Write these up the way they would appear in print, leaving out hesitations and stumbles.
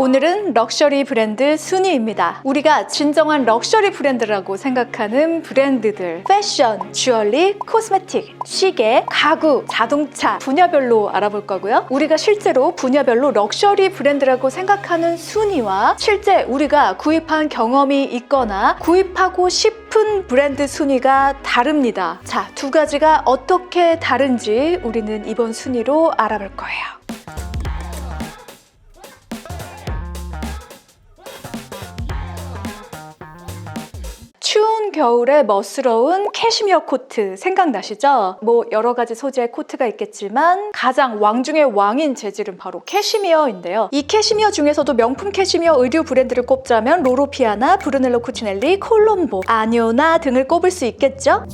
오늘은 럭셔리 브랜드 순위입니다. 우리가 진정한 럭셔리 브랜드라고 생각하는 브랜드들, 패션, 주얼리, 코스메틱, 시계, 가구, 자동차 분야별로 알아볼 거고요. 우리가 실제로 분야별로 럭셔리 브랜드라고 생각하는 순위와 실제 우리가 구입한 경험이 있거나 구입하고 싶은 브랜드 순위가 다릅니다. 자, 두 가지가 어떻게 다른지 우리는 이번 순위로 알아볼 거예요. 추운 겨울에 멋스러운 캐시미어 코트 생각나시죠? 뭐 여러 가지 소재의 코트가 있겠지만 가장 왕 중의 왕인 재질은 바로 캐시미어인데요. 이 캐시미어 중에서도 명품 캐시미어 의류 브랜드를 꼽자면 로로피아나, 브루넬로 쿠치넬리, 콜롬보, 아뇨나 등을 꼽을 수 있겠죠?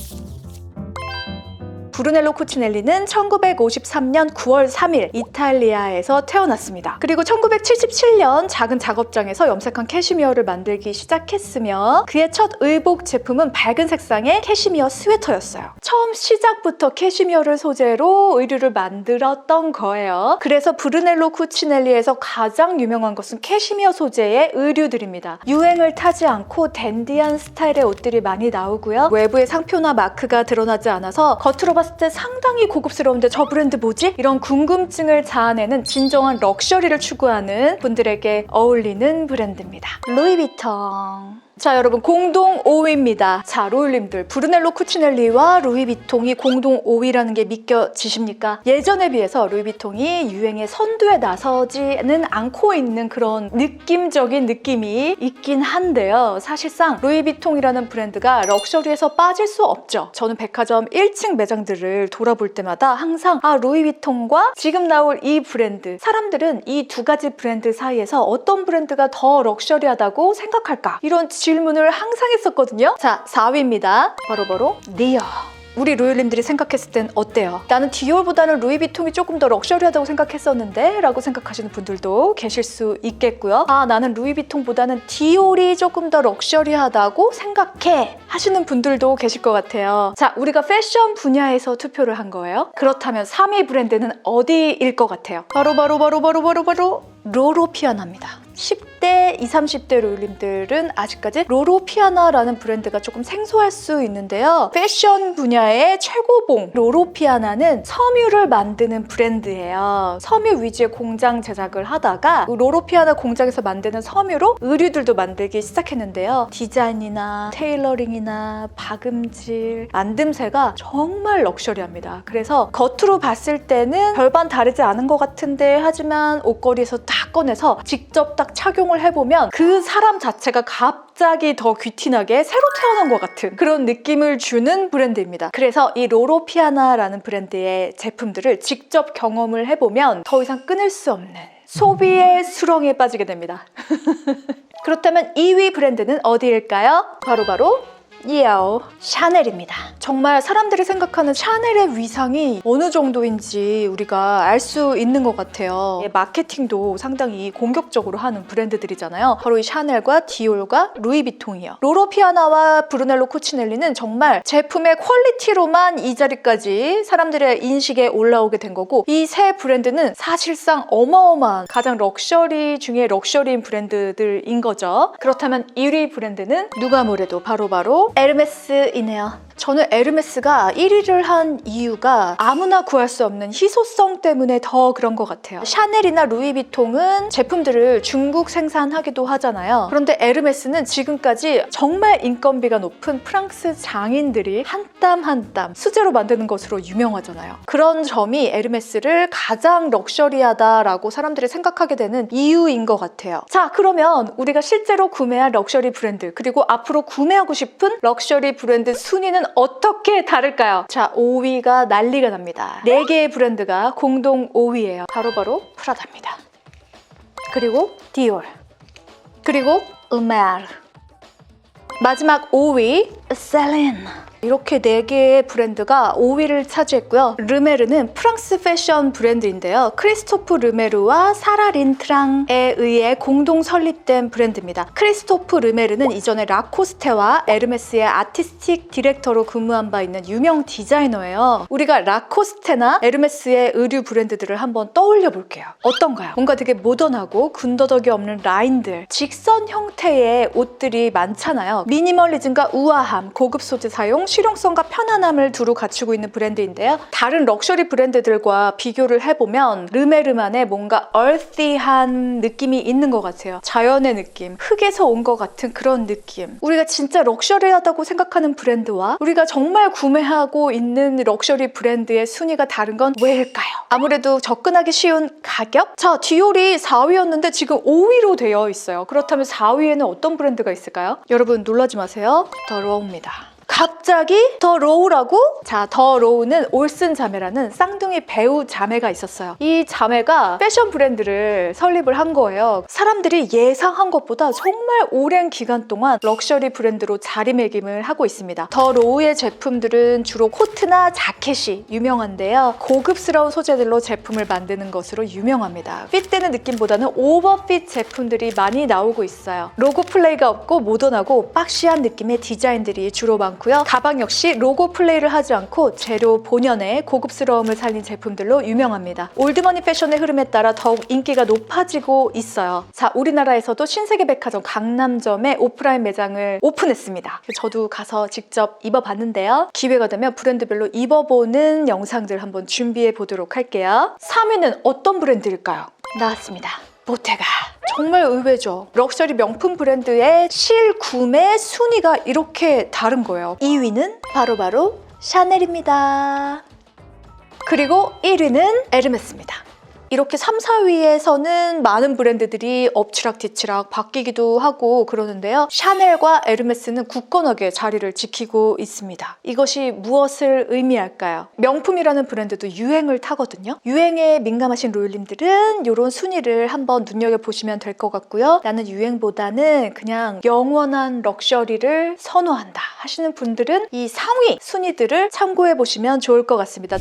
브루넬로 쿠치넬리는 1953년 9월 3일 이탈리아에서 태어났습니다. 그리고 1977년 작은 작업장에서 염색한 캐시미어를 만들기 시작했으며 그의 첫 의복 제품은 밝은 색상의 캐시미어 스웨터였어요. 처음 시작부터 캐시미어를 소재로 의류를 만들었던 거예요. 그래서 브루넬로 쿠치넬리에서 가장 유명한 것은 캐시미어 소재의 의류들입니다. 유행을 타지 않고 댄디한 스타일의 옷들이 많이 나오고요. 외부의 상표나 마크가 드러나지 않아서 겉으로 봤을 때 상당히 고급스러운데 저 브랜드 뭐지? 이런 궁금증을 자아내는 진정한 럭셔리를 추구하는 분들에게 어울리는 브랜드입니다. 루이비통. 자, 여러분 공동 5위입니다. 자, 로울님들 브루넬로 쿠치넬리와 루이비통이 공동 5위라는 게 믿겨지십니까? 예전에 비해서 루이비통이 유행의 선두에 나서지는 않고 있는 그런 느낌적인 느낌이 있긴 한데요. 사실상 루이비통이라는 브랜드가 럭셔리에서 빠질 수 없죠. 저는 백화점 1층 매장들을 돌아볼 때마다 항상 루이비통과 지금 나올 이 브랜드, 사람들은 이 두 가지 브랜드 사이에서 어떤 브랜드가 더 럭셔리하다고 생각할까? 이런 질문을 항상 했었거든요. 자, 4위입니다. 바로 디올. 우리 로열님들이 생각했을 땐 어때요? 나는 디올보다는 루이비통이 조금 더 럭셔리하다고 생각했었는데 라고 생각하시는 분들도 계실 수 있겠고요. 나는 루이비통보다는 디올이 조금 더 럭셔리하다고 생각해 하시는 분들도 계실 것 같아요. 자, 우리가 패션 분야에서 투표를 한 거예요. 그렇다면 3위 브랜드는 어디일 것 같아요? 바로 로로피아나입니다. 10대, 20, 30대 로열님들은 아직까지 로로피아나라는 브랜드가 조금 생소할 수 있는데요. 패션 분야의 최고봉 로로피아나는 섬유를 만드는 브랜드예요. 섬유 위주의 공장 제작을 하다가 로로피아나 공장에서 만드는 섬유로 의류들도 만들기 시작했는데요. 디자인이나 테일러링이나 박음질, 만듦새가 정말 럭셔리합니다. 그래서 겉으로 봤을 때는 별반 다르지 않은 것 같은데 하지만 옷걸이에서 딱 꺼내서 직접 딱 착용을 해보면 그 사람 자체가 갑자기 더 귀티나게 새로 태어난 것 같은 그런 느낌을 주는 브랜드입니다. 그래서 이 로로피아나라는 브랜드의 제품들을 직접 경험을 해보면 더 이상 끊을 수 없는 소비의 수렁에 빠지게 됩니다. 그렇다면 2위 브랜드는 어디일까요? 바로 샤넬입니다. 정말 사람들이 생각하는 샤넬의 위상이 어느 정도인지 우리가 알 수 있는 것 같아요. 마케팅도 상당히 공격적으로 하는 브랜드들이잖아요. 바로 이 샤넬과 디올과 루이비통이요. 로로피아나와 브루넬로 쿠치넬리는 정말 제품의 퀄리티로만 이 자리까지 사람들의 인식에 올라오게 된 거고 이 세 브랜드는 사실상 어마어마한 가장 럭셔리 중에 럭셔리인 브랜드들인 거죠. 그렇다면 1위 브랜드는 누가 뭐래도 바로 에르메스이네요. 저는 에르메스가 1위를 한 이유가 아무나 구할 수 없는 희소성 때문에 더 그런 것 같아요. 샤넬이나 루이비통은 제품들을 중국 생산하기도 하잖아요. 그런데 에르메스는 지금까지 정말 인건비가 높은 프랑스 장인들이 한 땀 한 땀 수제로 만드는 것으로 유명하잖아요. 그런 점이 에르메스를 가장 럭셔리하다라고 사람들이 생각하게 되는 이유인 것 같아요. 자, 그러면 우리가 실제로 구매한 럭셔리 브랜드 그리고 앞으로 구매하고 싶은 럭셔리 브랜드 순위는 어떻게 다를까요? 자, 5위가 난리가 납니다. 4개의 브랜드가 공동 5위예요. 바로 프라다입니다. 그리고 디올, 그리고 우메르, 마지막 5위 셀린. 이렇게 4개의 브랜드가 5위를 차지했고요. 르메르는 프랑스 패션 브랜드인데요. 크리스토프 르메르와 사라 린트랑에 의해 공동 설립된 브랜드입니다. 크리스토프 르메르는 이전에 라코스테와 에르메스의 아티스틱 디렉터로 근무한 바 있는 유명 디자이너예요. 우리가 라코스테나 에르메스의 의류 브랜드들을 한번 떠올려 볼게요. 어떤가요? 뭔가 되게 모던하고 군더더기 없는 라인들, 직선 형태의 옷들이 많잖아요. 미니멀리즘과 우아함, 고급 소재 사용, 실용성과 편안함을 두루 갖추고 있는 브랜드인데요. 다른 럭셔리 브랜드들과 비교를 해보면 르메르만의 뭔가 얼티한 느낌이 있는 것 같아요. 자연의 느낌, 흙에서 온 것 같은 그런 느낌. 우리가 진짜 럭셔리하다고 생각하는 브랜드와 우리가 정말 구매하고 있는 럭셔리 브랜드의 순위가 다른 건 왜일까요? 아무래도 접근하기 쉬운 가격? 자, 디올이 4위였는데 지금 5위로 되어 있어요. 그렇다면 4위에는 어떤 브랜드가 있을까요? 여러분 놀라지 마세요. 더 로우입니다. 갑자기 더 로우라고? 자, 더 로우는 올슨 자매라는 쌍둥이 배우 자매가 있었어요. 이 자매가 패션 브랜드를 설립을 한 거예요. 사람들이 예상한 것보다 정말 오랜 기간 동안 럭셔리 브랜드로 자리매김을 하고 있습니다. 더 로우의 제품들은 주로 코트나 자켓이 유명한데요. 고급스러운 소재들로 제품을 만드는 것으로 유명합니다. 핏되는 느낌보다는 오버핏 제품들이 많이 나오고 있어요. 로고 플레이가 없고 모던하고 박시한 느낌의 디자인들이 주로 많고요. 가방 역시 로고 플레이를 하지 않고 재료 본연의 고급스러움을 살린 제품들로 유명합니다. 올드머니 패션의 흐름에 따라 더욱 인기가 높아지고 있어요. 자, 우리나라에서도 신세계백화점 강남점에 오프라인 매장을 오픈했습니다. 저도 가서 직접 입어봤는데요. 기회가 되면 브랜드별로 입어보는 영상들 한번 준비해 보도록 할게요. 3위는 어떤 브랜드일까요? 나왔습니다. 보테가. 정말 의외죠. 럭셔리 명품 브랜드의 실구매 순위가 이렇게 다른 거예요. 2위는 바로 샤넬입니다. 그리고 1위는 에르메스입니다. 이렇게 3, 4위에서는 많은 브랜드들이 엎치락뒤치락 바뀌기도 하고 그러는데요. 샤넬과 에르메스는 굳건하게 자리를 지키고 있습니다. 이것이 무엇을 의미할까요? 명품이라는 브랜드도 유행을 타거든요. 유행에 민감하신 로율님들은 이런 순위를 한번 눈여겨보시면 될 것 같고요. 나는 유행보다는 그냥 영원한 럭셔리를 선호한다 하시는 분들은 이 상위 순위들을 참고해보시면 좋을 것 같습니다.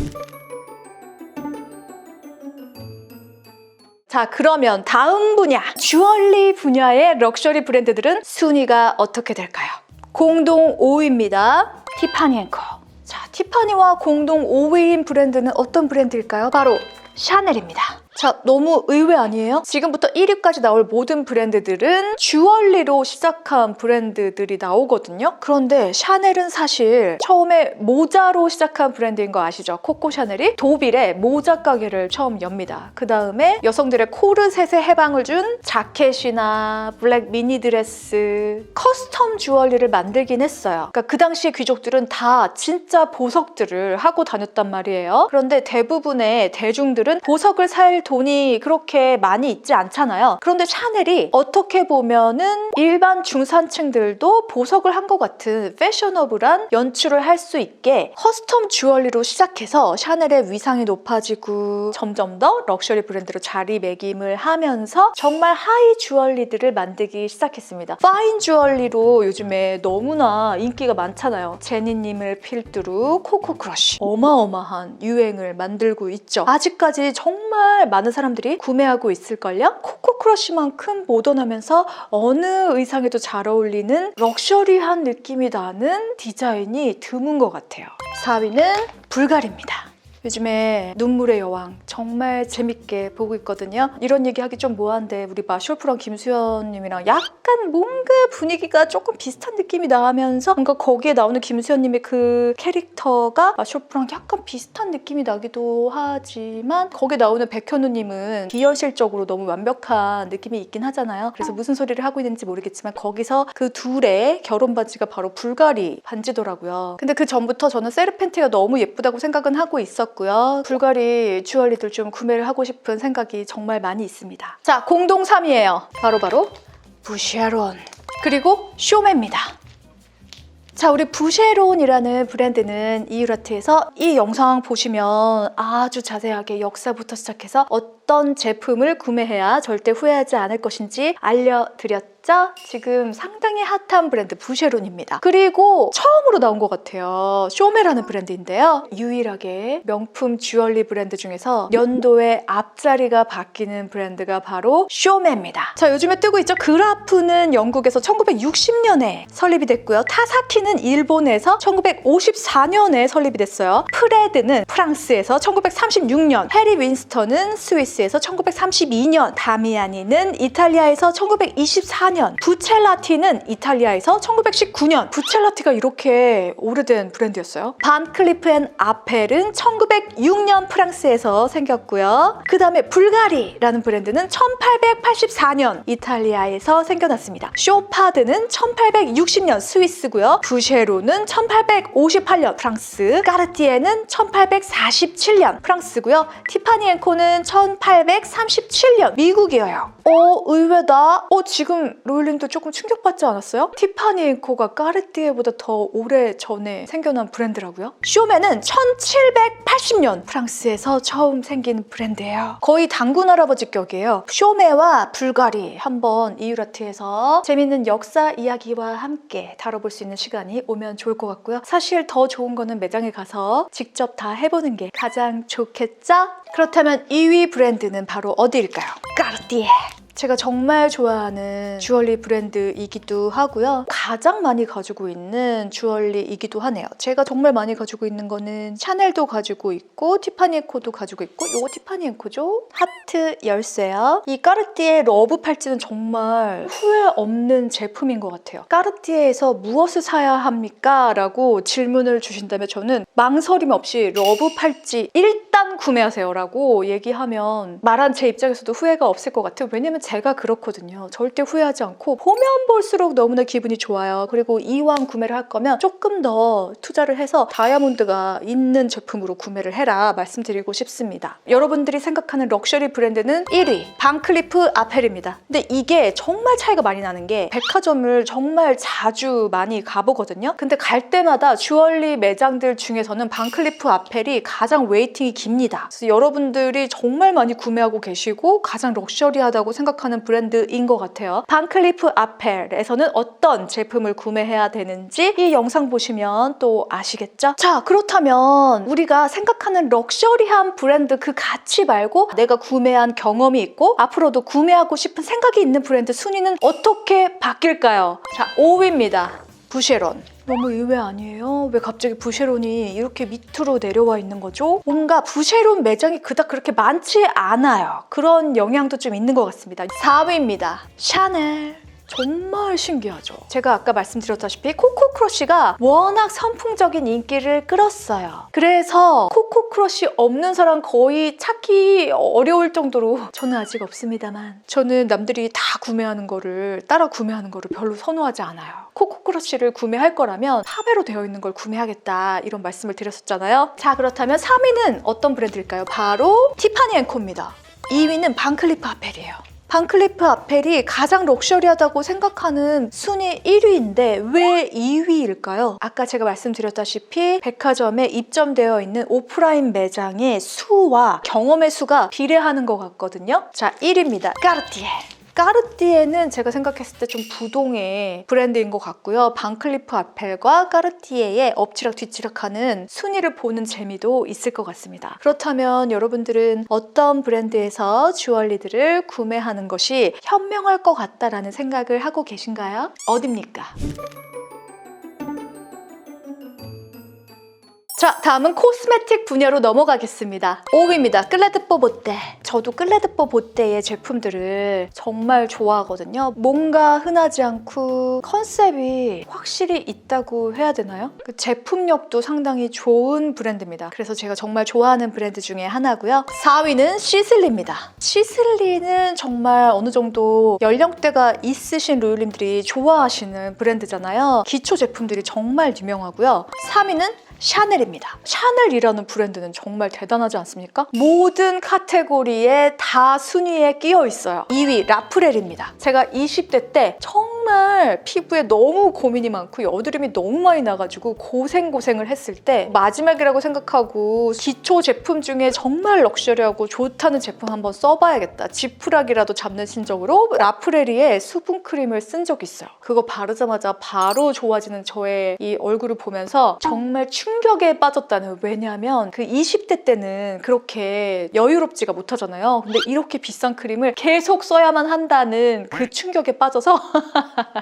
자, 그러면 다음 분야, 주얼리 분야의 럭셔리 브랜드들은 순위가 어떻게 될까요? 공동 5위입니다. 티파니 앤 코. 자, 티파니와 공동 5위인 브랜드는 어떤 브랜드일까요? 바로 샤넬입니다. 자, 너무 의외 아니에요? 지금부터 1위까지 나올 모든 브랜드들은 주얼리로 시작한 브랜드들이 나오거든요. 그런데 샤넬은 사실 처음에 모자로 시작한 브랜드인 거 아시죠? 코코 샤넬이 도빌에 모자 가게를 처음 엽니다. 그 다음에 여성들의 코르셋에 해방을 준 자켓이나 블랙 미니 드레스, 커스텀 주얼리를 만들긴 했어요. 그러니까 그 당시 귀족들은 다 진짜 보석들을 하고 다녔단 말이에요. 그런데 대부분의 대중들은 보석을 살 돈이 그렇게 많이 있지 않잖아요. 그런데 샤넬이 어떻게 보면은 일반 중산층들도 보석을 한 것 같은 패셔너블한 연출을 할 수 있게 커스텀 주얼리로 시작해서 샤넬의 위상이 높아지고 점점 더 럭셔리 브랜드로 자리매김을 하면서 정말 하이 주얼리들을 만들기 시작했습니다. 파인 주얼리로 요즘에 너무나 인기가 많잖아요. 제니님을 필두로 코코 크러쉬, 어마어마한 유행을 만들고 있죠. 아직까지 정말 많은 사람들이 구매하고 있을걸요? 코코 크러쉬만큼 모던하면서 어느 의상에도 잘 어울리는 럭셔리한 느낌이 나는 디자인이 드문 것 같아요. 4위는 불가리입니다. 요즘에 눈물의 여왕 정말 재밌게 보고 있거든요. 이런 얘기하기 좀 뭐한데 우리 마쇼프랑 김수현님이랑 약간 뭔가 분위기가 조금 비슷한 느낌이 나면서 뭔가 거기에 나오는 김수현님의 그 캐릭터가 마쇼프랑 약간 비슷한 느낌이 나기도 하지만 거기에 나오는 백현우님은 비현실적으로 너무 완벽한 느낌이 있긴 하잖아요. 그래서 무슨 소리를 하고 있는지 모르겠지만 거기서 그 둘의 결혼 반지가 바로 불가리 반지더라고요. 근데 그 전부터 저는 세르펜티가 너무 예쁘다고 생각은 하고 있었고 불가리 주얼리들 좀 구매를 하고 싶은 생각이 정말 많이 있습니다. 자, 공동 3위예요. 바로 부쉐론 그리고 쇼메입니다. 자, 우리 부쉐론이라는 브랜드는 이유라트에서 이 영상 보시면 아주 자세하게 역사부터 시작해서 어떤 제품을 구매해야 절대 후회하지 않을 것인지 알려드렸죠. 지금 상당히 핫한 브랜드 부쉐론입니다. 그리고 처음으로 나온 것 같아요. 쇼메라는 브랜드인데요. 유일하게 명품 주얼리 브랜드 중에서 연도에 앞자리가 바뀌는 브랜드가 바로 쇼메입니다. 자, 요즘에 뜨고 있죠. 그라프는 영국에서 1960년에 설립이 됐고요. 타사키는 일본에서 1954년에 설립이 됐어요. 프레드는 프랑스에서 1936년, 해리 윈스턴은 스위스에서 1932년, 다미아니는 이탈리아에서 1924년, 부첼라티는 이탈리아에서 1919년. 부첼라티가 이렇게 오래된 브랜드였어요. 반 클리프 앤 아펠은 1906년 프랑스에서 생겼고요. 그 다음에 불가리라는 브랜드는 1884년 이탈리아에서 생겨났습니다. 쇼파드는 1860년 스위스고요. 부쉐로는 1858년 프랑스, 까르띠에는 1847년 프랑스고요. 티파니 앤 코는 1837년 미국이에요. 의외다. 지금 로일님도 조금 충격받지 않았어요? 티파니 앤 코가 까르띠에보다 더 오래 전에 생겨난 브랜드라고요? 쇼메는 1780년 프랑스에서 처음 생긴 브랜드예요. 거의 단군 할아버지 격이에요. 쇼메와 불가리 한번 이유라트에서 재밌는 역사 이야기와 함께 다뤄볼 수 있는 시간이 오면 좋을 것 같고요. 사실 더 좋은 거는 매장에 가서 직접 다 해보는 게 가장 좋겠죠? 그렇다면 2위 브랜드는 바로 어디일까요? 까르띠에. 제가 정말 좋아하는 주얼리 브랜드이기도 하고요. 가장 많이 가지고 있는 주얼리이기도 하네요. 제가 정말 많이 가지고 있는 거는 샤넬도 가지고 있고 티파니 앤 코도 가지고 있고 요거 티파니 앤 코죠. 하트 열쇠요. 이 까르띠에 러브 팔찌는 정말 후회 없는 제품인 것 같아요. 까르띠에에서 무엇을 사야 합니까? 라고 질문을 주신다면 저는 망설임 없이 러브 팔찌 일단 구매하세요 라고 얘기하면 말한 제 입장에서도 후회가 없을 것 같아요. 왜냐면 제가 그렇거든요. 절대 후회하지 않고 보면 볼수록 너무나 기분이 좋아요. 그리고 이왕 구매를 할 거면 조금 더 투자를 해서 다이아몬드가 있는 제품으로 구매를 해라 말씀드리고 싶습니다. 여러분들이 생각하는 럭셔리 브랜드는 1위 반클리프 아펠입니다. 근데 이게 정말 차이가 많이 나는 게 백화점을 정말 자주 많이 가보거든요. 근데 갈 때마다 주얼리 매장들 중에서는 반클리프 아펠이 가장 웨이팅이 깁니다. 그래서 여러분들이 정말 많이 구매하고 계시고 가장 럭셔리하다고 생각하는 브랜드인 것 같아요. 반클리프 아펠에서는 어떤 제품을 구매해야 되는지 이 영상 보시면 또 아시겠죠? 자, 그렇다면 우리가 생각하는 럭셔리한 브랜드 그 가치 말고 내가 구매한 경험이 있고 앞으로도 구매하고 싶은 생각이 있는 브랜드 순위는 어떻게 바뀔까요? 자, 5위입니다. 부쉐론. 너무 의외 아니에요? 왜 갑자기 부쉐론이 이렇게 밑으로 내려와 있는 거죠? 뭔가 부쉐론 매장이 그닥 그렇게 많지 않아요. 그런 영향도 좀 있는 것 같습니다. 4위입니다. 샤넬. 정말 신기하죠? 제가 아까 말씀드렸다시피 코코크러쉬가 워낙 선풍적인 인기를 끌었어요. 그래서 코코크러쉬 없는 사람 거의 찾기 어려울 정도로 저는 아직 없습니다만 저는 남들이 다 구매하는 거를 따라 구매하는 거를 별로 선호하지 않아요. 코코크러쉬를 구매할 거라면 파베로 되어 있는 걸 구매하겠다 이런 말씀을 드렸었잖아요. 자, 그렇다면 3위는 어떤 브랜드일까요? 바로 티파니 앤 코입니다. 2위는 반클리프 아펠이에요. 반클리프 아펠이 가장 럭셔리하다고 생각하는 순위 1위인데 왜 2위일까요? 아까 제가 말씀드렸다시피 백화점에 입점되어 있는 오프라인 매장의 수와 경험의 수가 비례하는 것 같거든요. 자, 1위입니다. 까르띠에. 까르띠에는 제가 생각했을 때 좀 부동의 브랜드인 것 같고요. 반클리프 아펠과 까르띠에의 엎치락 뒤치락하는 순위를 보는 재미도 있을 것 같습니다. 그렇다면 여러분들은 어떤 브랜드에서 주얼리들을 구매하는 것이 현명할 것 같다라는 생각을 하고 계신가요? 어딥니까? 자, 다음은 코스메틱 분야로 넘어가겠습니다. 5위입니다. 클레드뽀 보떼. 저도 클레드뽀 보떼의 제품들을 정말 좋아하거든요. 뭔가 흔하지 않고 컨셉이 확실히 있다고 해야 되나요? 그 제품력도 상당히 좋은 브랜드입니다. 그래서 제가 정말 좋아하는 브랜드 중에 하나고요. 4위는 시슬리입니다. 시슬리는 정말 어느 정도 연령대가 있으신 로율님들이 좋아하시는 브랜드잖아요. 기초 제품들이 정말 유명하고요. 3위는 샤넬입니다. 샤넬이라는 브랜드는 정말 대단하지 않습니까? 모든 카테고리에 다 순위에 끼어 있어요. 2위 라프렐입니다. 제가 20대 때 정말 정말 피부에 너무 고민이 많고 여드름이 너무 많이 나가지고 고생을 했을 때 마지막이라고 생각하고 기초 제품 중에 정말 럭셔리하고 좋다는 제품 한번 써봐야겠다. 지푸라기라도 잡는 심정으로 라프레리의 수분크림을 쓴 적이 있어요. 그거 바르자마자 바로 좋아지는 저의 이 얼굴을 보면서 정말 충격에 빠졌다는. 왜냐하면 그 20대 때는 그렇게 여유롭지가 못하잖아요. 근데 이렇게 비싼 크림을 계속 써야만 한다는 그 충격에 빠져서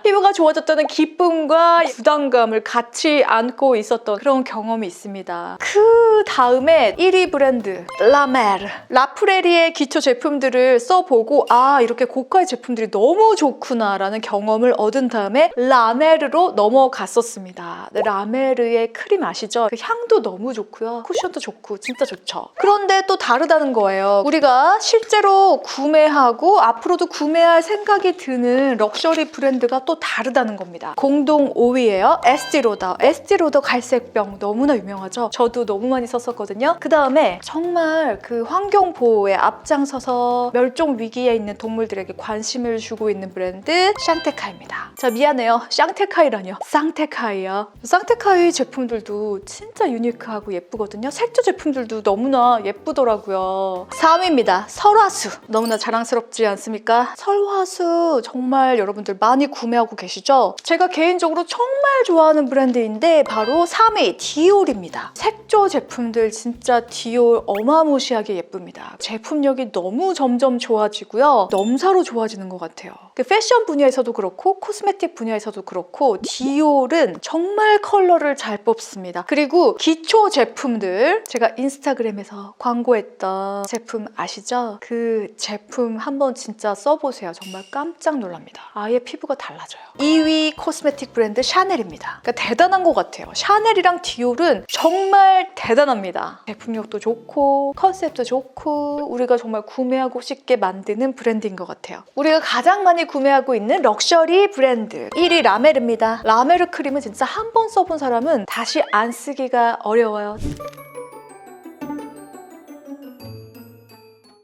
피부가 좋아졌다는 기쁨과 부담감을 같이 안고 있었던 그런 경험이 있습니다. 그 다음에 1위 브랜드 라메르. 라프레리의 기초 제품들을 써보고 아 이렇게 고가의 제품들이 너무 좋구나 라는 경험을 얻은 다음에 라메르로 넘어갔었습니다. 라메르의 크림 아시죠? 그 향도 너무 좋고요. 쿠션도 좋고 진짜 좋죠. 그런데 또 다르다는 거예요. 우리가 실제로 구매하고 앞으로도 구매할 생각이 드는 럭셔리 브랜드가 또 다르다는 겁니다. 공동 5위예요. 에스티로더. 에스티로더 갈색병 너무나 유명하죠? 저도 너무 많이 썼었거든요. 그 다음에 정말 그 환경 보호에 앞장서서 멸종 위기에 있는 동물들에게 관심을 주고 있는 브랜드 샹테카이입니다. 자 미안해요. 샹테카이라뇨. 쌍테카이요. 쌍테카이 제품들도 진짜 유니크하고 예쁘거든요. 색조 제품들도 너무나 예쁘더라고요. 3위입니다. 설화수. 너무나 자랑스럽지 않습니까? 설화수 정말 여러분들 많이 구매하고 계시죠? 제가 개인적으로 정말 좋아하는 브랜드인데 바로 3위 디올입니다. 색조 제품들 진짜 디올 어마무시하게 예쁩니다. 제품력이 너무 점점 좋아지고요. 넘사로 좋아지는 것 같아요. 그 패션 분야에서도 그렇고 코스메틱 분야에서도 그렇고 디올은 정말 컬러를 잘 뽑습니다. 그리고 기초 제품들 제가 인스타그램에서 광고했던 제품 아시죠? 그 제품 한번 진짜 써보세요. 정말 깜짝 놀랍니다. 아예 피부가 달라져요. 2위 코스메틱 브랜드 샤넬입니다. 그러니까 대단한 것 같아요. 샤넬이랑 디올은 정말 대단합니다. 제품력도 좋고 컨셉도 좋고 우리가 정말 구매하고 싶게 만드는 브랜드인 것 같아요. 우리가 가장 많이 구매하고 있는 럭셔리 브랜드 1위 라메르입니다. 라메르 크림은 진짜 한 번 써본 사람은 다시 안 쓰기가 어려워요.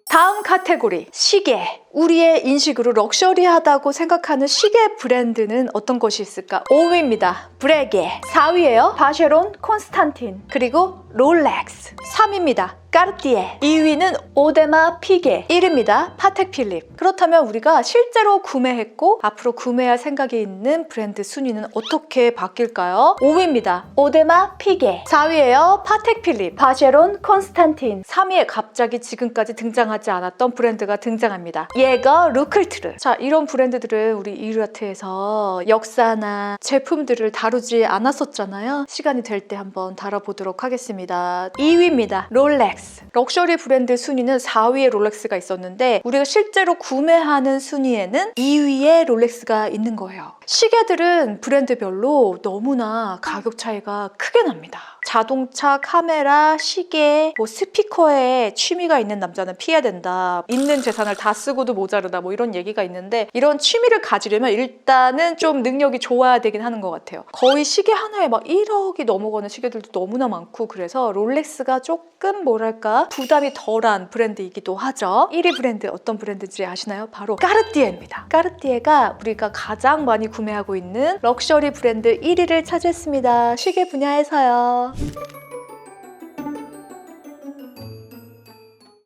다음 카테고리 시계. 우리의 인식으로 럭셔리하다고 생각하는 시계 브랜드는 어떤 것이 있을까? 5위입니다. 브레게. 4위예요. 바쉐론, 콘스탄틴. 그리고 롤렉스. 3위입니다. 까르띠에. 2위는 오데마 피게. 1위입니다. 파텍 필립. 그렇다면 우리가 실제로 구매했고 앞으로 구매할 생각이 있는 브랜드 순위는 어떻게 바뀔까요? 5위입니다. 오데마 피게. 4위예요. 파텍 필립. 바쉐론, 콘스탄틴. 3위에 갑자기 지금까지 등장하지 않았던 브랜드가 등장합니다. 예거 루클트르. 자, 이런 브랜드들은 우리 이루아트에서 역사나 제품들을 다루지 않았었잖아요. 시간이 될 때 한번 다뤄보도록 하겠습니다. 2위입니다. 롤렉스. 럭셔리 브랜드 순위는 4위에 롤렉스가 있었는데 우리가 실제로 구매하는 순위에는 2위에 롤렉스가 있는 거예요. 시계들은 브랜드별로 너무나 가격 차이가 크게 납니다. 자동차, 카메라, 시계, 스피커에 취미가 있는 남자는 피해야 된다. 있는 재산을 다 쓰고도 모자르다. 이런 얘기가 있는데 이런 취미를 가지려면 일단은 좀 능력이 좋아야 되긴 하는 것 같아요. 거의 시계 하나에 1억이 넘어가는 시계들도 너무나 많고 그래서 롤렉스가 조금 뭐랄까 부담이 덜한 브랜드이기도 하죠. 1위 브랜드 어떤 브랜드인지 아시나요? 바로 까르띠에입니다. 까르띠에가 우리가 가장 많이 구매하고 있는 럭셔리 브랜드 1위를 차지했습니다. 시계 분야에서요.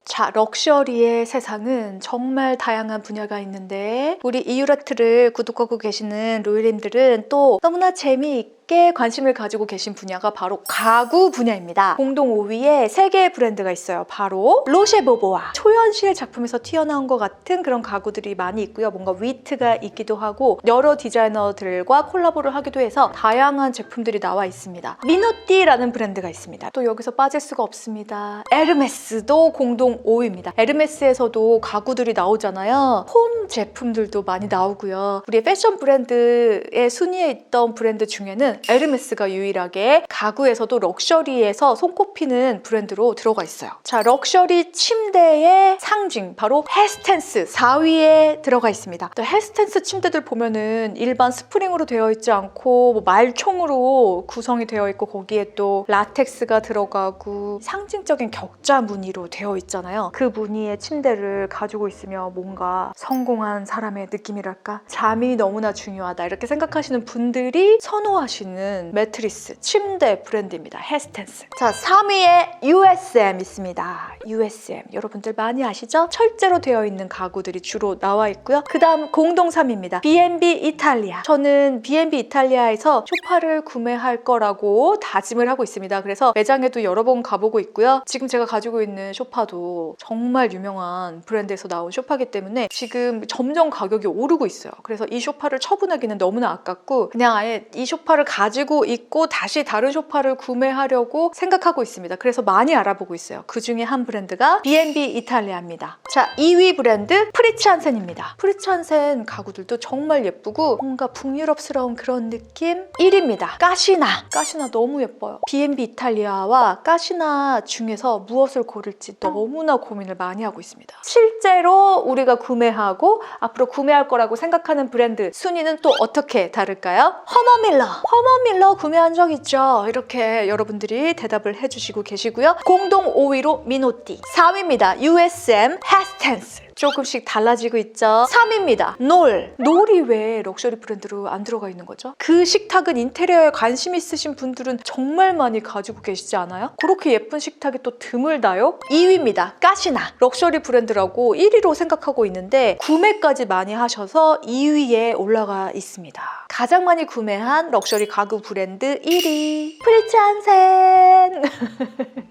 자, 럭셔리의 세상은 정말 다양한 분야가 있는데 우리 이유라트를 구독하고 계시는 로이님들은 또 너무나 재미있게 관심을 가지고 계신 분야가 바로 가구 분야입니다. 공동 5위에 3개의 브랜드가 있어요. 바로 로쉐보보아. 초현실 작품에서 튀어나온 것 같은 그런 가구들이 많이 있고요. 뭔가 위트가 있기도 하고 여러 디자이너들과 콜라보를 하기도 해서 다양한 제품들이 나와 있습니다. 미노띠라는 브랜드가 있습니다. 또 여기서 빠질 수가 없습니다. 에르메스도 공동 5위입니다. 에르메스에서도 가구들이 나오잖아요. 홈 제품들도 많이 나오고요. 우리의 패션 브랜드의 순위에 있던 브랜드 중에는 브랜드는 에르메스가 유일하게 가구에서도 럭셔리에서 손꼽히는 브랜드로 들어가 있어요. 자, 럭셔리 침대의 상징 바로 헤스텐스 4위에 들어가 있습니다. 헤스텐스 침대들 보면은 일반 스프링으로 되어 있지 않고 뭐 말총으로 구성이 되어 있고 거기에 또 라텍스가 들어가고 상징적인 격자 무늬로 되어 있잖아요. 그 무늬의 침대를 가지고 있으면 뭔가 성공한 사람의 느낌이랄까? 잠이 너무나 중요하다 이렇게 생각하시는 분들이 선호하시는 매트리스, 침대 브랜드입니다. 헤스텐스. 자, 3위에 USM 있습니다. USM 여러분들 많이 아시죠? 철제로 되어 있는 가구들이 주로 나와 있고요. 그 다음 공동 3위입니다. B&B 이탈리아. 저는 B&B 이탈리아에서 소파를 구매할 거라고 다짐을 하고 있습니다. 그래서 매장에도 여러 번 가보고 있고요. 지금 제가 가지고 있는 소파도 정말 유명한 브랜드에서 나온 소파이기 때문에 지금 점점 가격이 오르고 있어요. 그래서 이 소파를 처분하기는 너무나 아깝고 그냥 아예 이 소파를 가지고 있고 다시 다른 소파를 구매하려고 생각하고 있습니다. 그래서 많이 알아보고 있어요. 그 중에 한 브랜드가 B&B 이탈리아입니다. 자, 2위 브랜드 프리츠 한센입니다. 프리츠 한센 가구들도 정말 예쁘고 뭔가 북유럽스러운 그런 느낌. 1위입니다. 까시나. 까시나 너무 예뻐요. B&B 이탈리아와 까시나 중에서 무엇을 고를지 너무나 고민을 많이 하고 있습니다. 실제로 우리가 구매하고 앞으로 구매할 거라고 생각하는 브랜드 순위는 또 어떻게 다를까요? 허머밀러. 허머밀러 구매한 적 있죠? 이렇게 여러분들이 대답을 해주시고 계시고요. 공동 5위로 미노띠. 4위입니다. USM 헤스텐스. 조금씩 달라지고 있죠. 3위입니다. 놀이 왜 럭셔리 브랜드로 안 들어가 있는 거죠? 그 식탁은 인테리어에 관심 있으신 분들은 정말 많이 가지고 계시지 않아요? 그렇게 예쁜 식탁이 또 드물다요? 2위입니다. 까시나. 럭셔리 브랜드라고 1위로 생각하고 있는데 구매까지 많이 하셔서 2위에 올라가 있습니다. 가장 많이 구매한 럭셔리 가구 브랜드 1위. 프리츠 한센.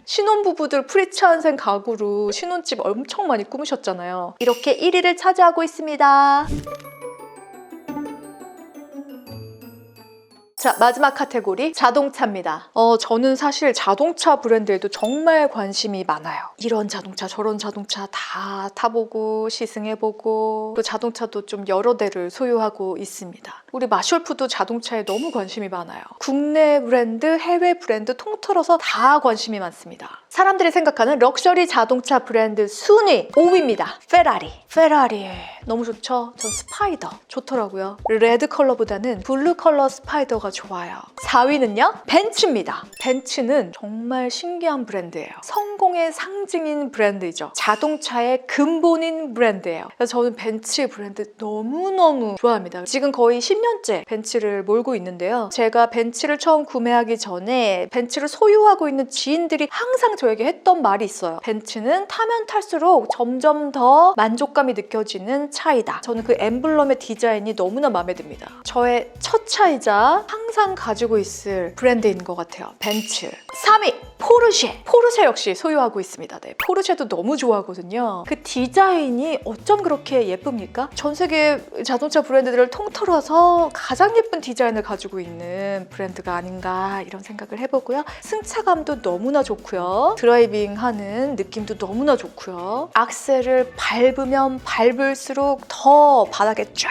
신혼부부들 프리츠 한센 가구로 신혼집 엄청 많이 꾸미셨잖아요. 이렇게 1위를 차지하고 있습니다. 자, 마지막 카테고리 자동차입니다. 저는 사실 자동차 브랜드에도 정말 관심이 많아요. 이런 자동차 저런 자동차 다 타보고 시승해보고 또 자동차도 좀 여러 대를 소유하고 있습니다. 우리 마셜프도 자동차에 너무 관심이 많아요. 국내 브랜드, 해외 브랜드 통틀어서 다 관심이 많습니다. 사람들이 생각하는 럭셔리 자동차 브랜드 순위 5위입니다. 페라리 너무 좋죠? 전 스파이더 좋더라고요. 레드 컬러보다는 블루 컬러 스파이더가 좋아요. 4위는요? 벤츠입니다. 벤츠는 정말 신기한 브랜드예요. 성공의 상징인 브랜드이죠. 자동차의 근본인 브랜드예요. 그래서 저는 벤츠 브랜드 너무너무 좋아합니다. 지금 거의 10년째 벤츠를 몰고 있는데요. 제가 벤츠를 처음 구매하기 전에 벤츠를 소유하고 있는 지인들이 항상 저에게 했던 말이 있어요. 벤츠는 타면 탈수록 점점 더 만족감이 느껴지는 차이다. 저는 그 엠블럼의 디자인이 너무나 마음에 듭니다. 저의 첫 차이자 항상 가지고 있을 브랜드인 것 같아요. 벤츠. 3위 포르쉐 역시 소유하고 있습니다. 네, 포르쉐도 너무 좋아하거든요. 그 디자인이 어쩜 그렇게 예쁩니까? 전 세계 자동차 브랜드들을 통틀어서 가장 예쁜 디자인을 가지고 있는 브랜드가 아닌가 이런 생각을 해보고요. 승차감도 너무나 좋고요. 드라이빙하는 느낌도 너무나 좋고요. 악셀을 밟으면 밟을수록 더 바닥에 쫙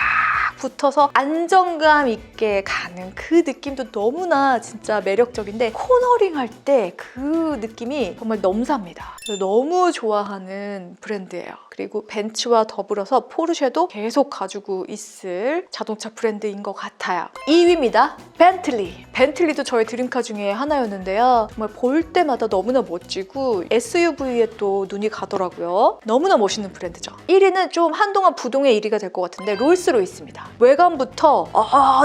붙어서 안정감 있게 가는 그 느낌도 너무나 진짜 매력적인데 코너링 할 때 그 느낌이 정말 넘사입니다. 너무 좋아하는 브랜드예요. 그리고 벤츠와 더불어서 포르쉐도 계속 가지고 있을 자동차 브랜드인 것 같아요. 2위입니다. 벤틀리도 저의 드림카 중에 하나였는데요. 정말 볼 때마다 너무나 멋지고 SUV에 또 눈이 가더라고요. 너무나 멋있는 브랜드죠. 1위는 좀 한동안 부동의 1위가 될 것 같은데 롤스로이스입니다. 외관부터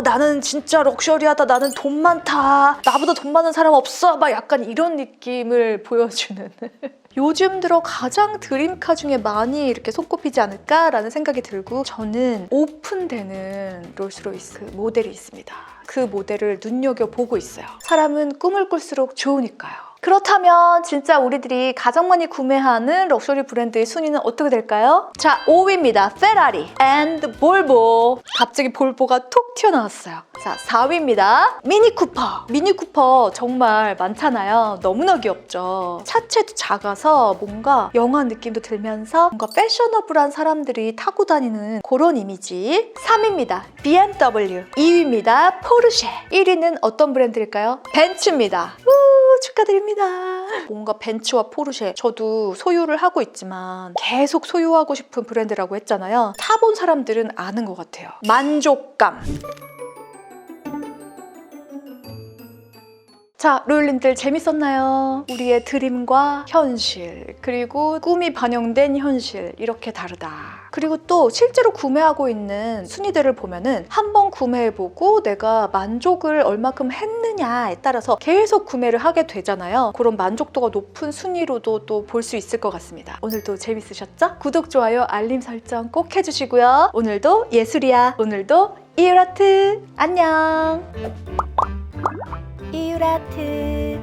나는 진짜 럭셔리하다, 나는 돈 많다, 나보다 돈 많은 사람 없어, 막 약간 이런 느낌을 보여주는 요즘 들어 가장 드림카 중에 많이 이렇게 손꼽히지 않을까라는 생각이 들고 저는 오픈되는 롤스로이스 모델이 있습니다. 그 모델을 눈여겨보고 있어요. 사람은 꿈을 꿀수록 좋으니까요. 그렇다면 진짜 우리들이 가장 많이 구매하는 럭셔리 브랜드의 순위는 어떻게 될까요? 자, 5위입니다. 페라리 앤드 볼보. 갑자기 볼보가 툭 튀어나왔어요. 자, 4위입니다. 미니쿠퍼. 미니쿠퍼 정말 많잖아요. 너무나 귀엽죠. 차체도 작아서 뭔가 영화 느낌도 들면서 뭔가 패셔너블한 사람들이 타고 다니는 그런 이미지. 3위입니다. BMW. 2위입니다. 포르쉐. 1위는 어떤 브랜드일까요? 벤츠입니다. 축하드립니다. 뭔가 벤츠와 포르쉐 저도 소유를 하고 있지만 계속 소유하고 싶은 브랜드라고 했잖아요. 타본 사람들은 아는 것 같아요. 만족감. 자, 로율님들 재밌었나요? 우리의 드림과 현실, 그리고 꿈이 반영된 현실, 이렇게 다르다. 그리고 또 실제로 구매하고 있는 순위들을 보면은 한번 구매해보고 내가 만족을 얼마큼 했느냐에 따라서 계속 구매를 하게 되잖아요. 그런 만족도가 높은 순위로도 또 볼 수 있을 것 같습니다. 오늘도 재밌으셨죠? 구독, 좋아요, 알림 설정 꼭 해주시고요. 오늘도 예술이야. 오늘도 이유라트. 안녕. 이유라트.